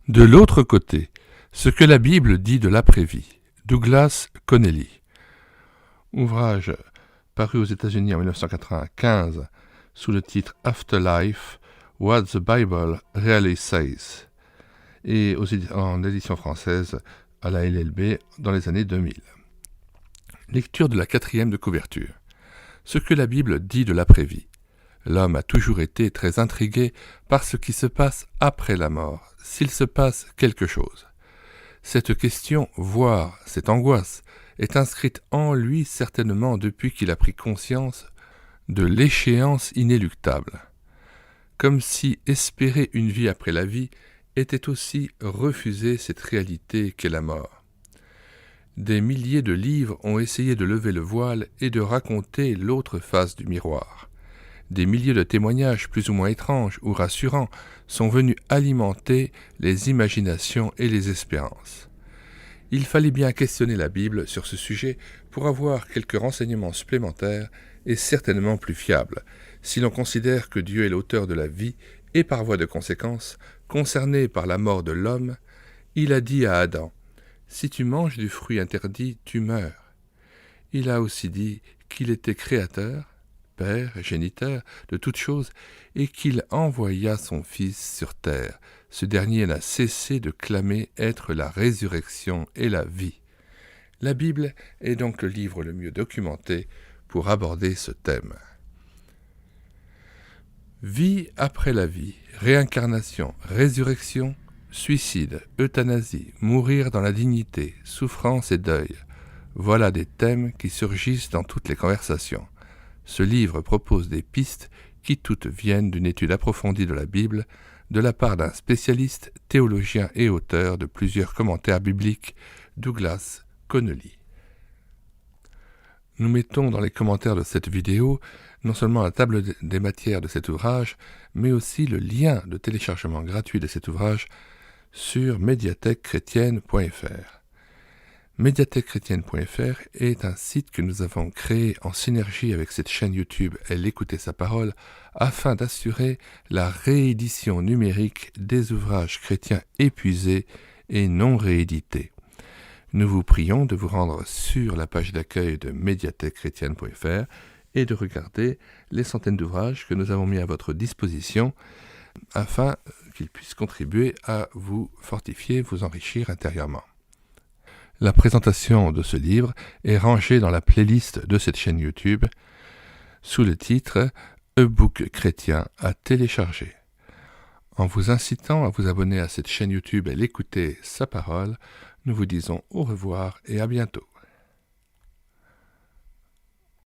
De l'autre côté, ce que la Bible dit de l'après-vie. Douglas Connelly. Ouvrage paru aux États-Unis en 1995 sous le titre Afterlife, What the Bible Really Says, et en édition française à la LLB dans les années 2000. Lecture de la 4e de couverture. Ce que la Bible dit de l'après-vie. L'homme a toujours été très intrigué par ce qui se passe après la mort, s'il se passe quelque chose. Cette question, voire cette angoisse, est inscrite en lui certainement depuis qu'il a pris conscience de l'échéance inéluctable. Comme si espérer une vie après la vie était aussi refuser cette réalité qu'est la mort. Des milliers de livres ont essayé de lever le voile et de raconter l'autre face du miroir. Des milliers de témoignages plus ou moins étranges ou rassurants sont venus alimenter les imaginations et les espérances. Il fallait bien questionner la Bible sur ce sujet pour avoir quelques renseignements supplémentaires et certainement plus fiables, si l'on considère que Dieu est l'auteur de la vie et par voie de conséquence, concerné par la mort de l'homme, il a dit à Adam « Si tu manges du fruit interdit, tu meurs ». Il a aussi dit qu'il était créateur, Père, géniteur de toutes choses, et qu'il envoya son Fils sur terre. Ce dernier n'a cessé de clamer être la résurrection et la vie. La Bible est donc le livre le mieux documenté pour aborder ce thème. Vie après la vie, réincarnation, résurrection, suicide, euthanasie, mourir dans la dignité, souffrance et deuil. Voilà des thèmes qui surgissent dans toutes les conversations. Ce livre propose des pistes qui toutes viennent d'une étude approfondie de la Bible de la part d'un spécialiste, théologien et auteur de plusieurs commentaires bibliques, Douglas Connelly. Nous mettons dans les commentaires de cette vidéo non seulement la table des matières de cet ouvrage, mais aussi le lien de téléchargement gratuit de cet ouvrage sur médiathèquechrétienne.fr. Médiathèquechrétienne.fr est un site que nous avons créé en synergie avec cette chaîne YouTube Elle écoutait sa parole afin d'assurer la réédition numérique des ouvrages chrétiens épuisés et non réédités. Nous vous prions de vous rendre sur la page d'accueil de médiathèquechrétienne.fr et de regarder les centaines d'ouvrages que nous avons mis à votre disposition afin qu'ils puissent contribuer à vous fortifier, vous enrichir intérieurement. La présentation de ce livre est rangée dans la playlist de cette chaîne YouTube sous le titre « E-book chrétien à télécharger ». En vous incitant à vous abonner à cette chaîne YouTube et l'écouter sa parole, nous vous disons au revoir et à bientôt.